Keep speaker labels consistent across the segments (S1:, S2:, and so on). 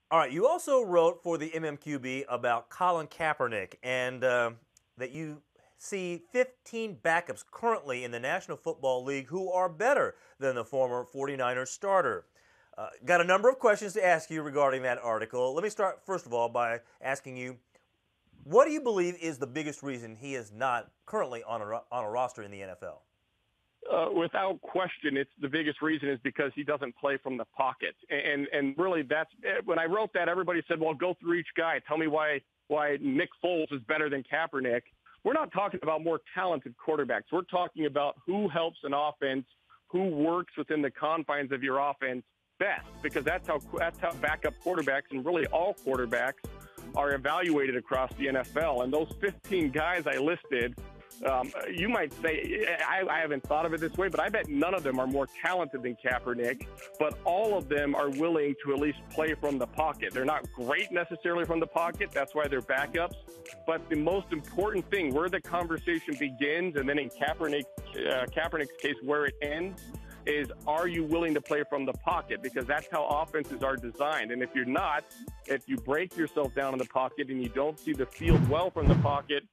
S1: All right, you also wrote for the MMQB about Colin Kaepernick and that you see 15 backups currently in the National Football League who are better than the former 49ers starter. Got a number of questions to ask you regarding that article. Let me start, first of all, by asking you, what do you believe is the biggest reason he is not currently on a roster in the NFL?
S2: Without question, it's the biggest reason is because he doesn't play from the pocket. And really, that's when I wrote that, everybody said, well, go through each guy. Tell me why Nick Foles is better than Kaepernick. We're not talking about more talented quarterbacks. We're talking about who helps an offense, who works within the confines of your offense best, because that's how backup quarterbacks and really all quarterbacks are evaluated across the NFL. And those 15 guys I listed, you might say, I haven't thought of it this way, but I bet none of them are more talented than Kaepernick, but all of them are willing to at least play from the pocket. They're not great necessarily from the pocket. That's why they're backups. But the most important thing, where the conversation begins, and then in Kaepernick's case, where it ends, is are you willing to play from the pocket? Because that's how offenses are designed. And if you're not, if you break yourself down in the pocket and you don't see the field well from the pocket,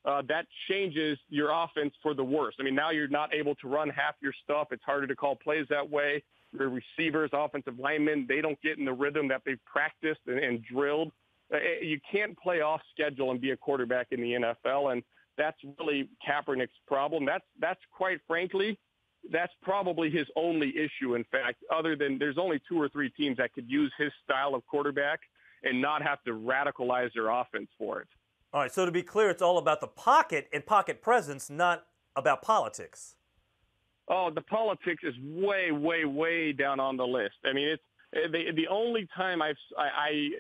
S2: that changes your offense for the worse. I mean, now you're not able to run half your stuff. It's harder to call plays that way. Your receivers, offensive linemen, they don't get in the rhythm that they've practiced and drilled. You can't play off schedule and be a quarterback in the NFL, and that's really Kaepernick's problem. That's quite frankly, that's probably his only issue, in fact, other than there's only 2 or 3 teams that could use his style of quarterback and not have to radicalize their offense for it.
S1: All right, so to be clear, it's all about the pocket and pocket presence, not about politics.
S2: Oh, the politics is way, way, way down on the list. I mean, it's the only time I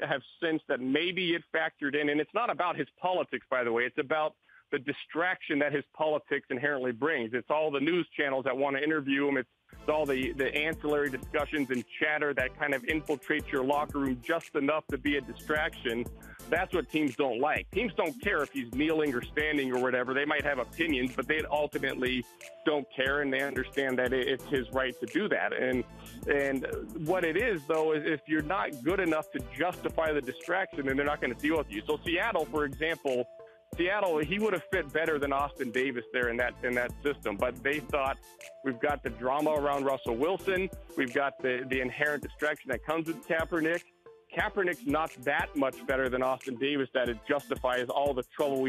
S2: have sensed that maybe it factored in, and it's not about his politics, by the way. It's about the distraction that his politics inherently brings. It's all the news channels that want to interview him. It's all the ancillary discussions and chatter that kind of infiltrates your locker room just enough to be a distraction. That's what teams don't like. Teams don't care if he's kneeling or standing or whatever. They might have opinions, but they ultimately don't care, and they understand that it's his right to do that. And what it is, though, is if you're not good enough to justify the distraction, then they're not going to deal with you. So Seattle, for example, he would have fit better than Austin Davis there in that system. But they thought, we've got the drama around Russell Wilson. We've got the inherent distraction that comes with Kaepernick. Kaepernick's not that much better than Austin Davis that it justifies all the trouble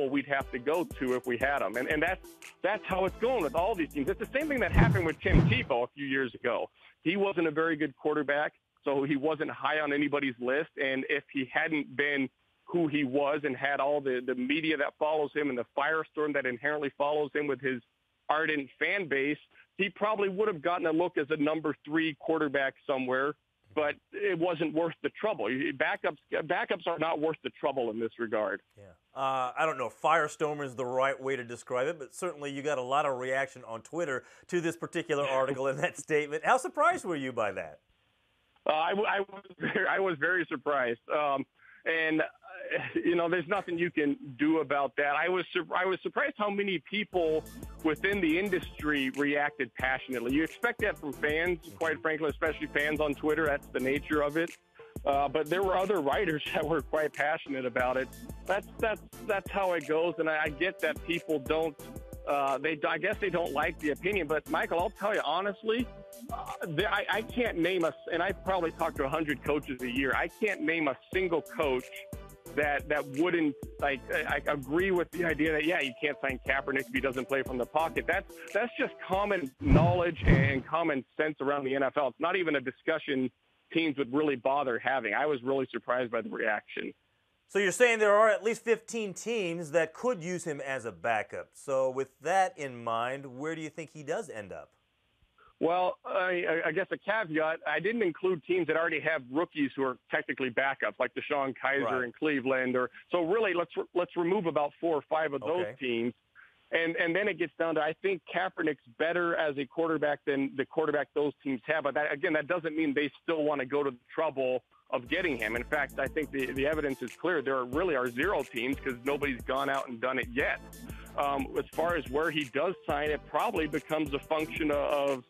S2: we'd have to go to if we had him. And that's how it's going with all these teams. It's the same thing that happened with Tim Tebow a few years ago. He wasn't a very good quarterback, so he wasn't high on anybody's list. And if he hadn't been who he was and had all the media that follows him and the firestorm that inherently follows him with his ardent fan base, he probably would have gotten a look as a number 3 quarterback somewhere, but it wasn't worth the trouble. Backups are not worth the trouble in this regard.
S1: Yeah. I don't know if firestorm is the right way to describe it, but certainly you got a lot of reaction on Twitter to this particular article and that statement. How surprised were you by that?
S2: I was very surprised. And there's nothing you can do about that. I was surprised how many people within the industry reacted passionately. You expect that from fans, quite frankly, especially fans on Twitter. That's the nature of it. But there were other writers that were quite passionate about it. That's how it goes. And I get that people don't. I guess they don't like the opinion. But Michael, I'll tell you honestly, I can't name and I probably talk to 100 coaches a year. I can't name a single coach that wouldn't I agree with the idea that you can't sign Kaepernick if he doesn't play from the pocket. That's just common knowledge and common sense around the NFL. It's not even a discussion teams would really bother having. I was really surprised by the reaction.
S1: So you're saying there are at least 15 teams that could use him as a backup. So with that in mind, where do you think he does end up?
S2: Well, I guess a caveat, I didn't include teams that already have rookies who are technically backups, like DeShone Kizer in Cleveland. So really, let's remove about 4 or 5 of those teams. And then it gets down to, I think Kaepernick's better as a quarterback than the quarterback those teams have. But that doesn't mean they still want to go to the trouble of getting him. In fact, I think the evidence is clear. There really are 0 teams because nobody's gone out and done it yet. As far as where he does sign, it probably becomes a function of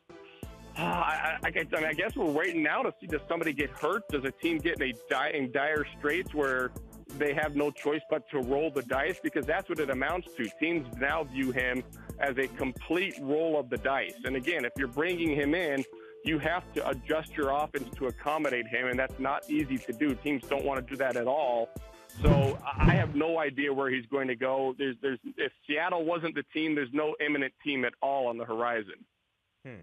S2: I guess we're waiting now to see, does somebody get hurt? Does a team get in dire straits where they have no choice but to roll the dice? Because that's what it amounts to. Teams now view him as a complete roll of the dice. And again, if you're bringing him in, you have to adjust your offense to accommodate him, and that's not easy to do. Teams don't want to do that at all. So I have no idea where he's going to go. If Seattle wasn't the team, there's no imminent team at all on the horizon.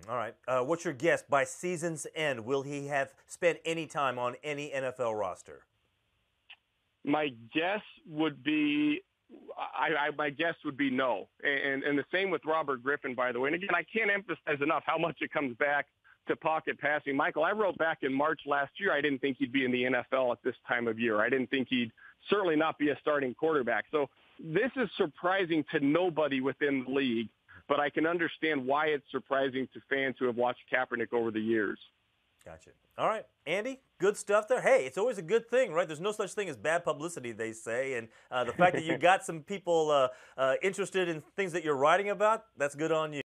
S1: All right. What's your guess? By season's end, will he have spent any time on any NFL roster?
S2: My guess would be no. And the same with Robert Griffin, by the way. And again, I can't emphasize enough how much it comes back to pocket passing. Michael, I wrote back in March last year, I didn't think he'd be in the NFL at this time of year. I didn't think he'd certainly not be a starting quarterback. So this is surprising to nobody within the league, but I can understand why it's surprising to fans who have watched Kaepernick over the years.
S1: Gotcha. All right, Andy, good stuff there. Hey, it's always a good thing, right? There's no such thing as bad publicity, they say. And the fact that you got some people interested in things that you're writing about, that's good on you.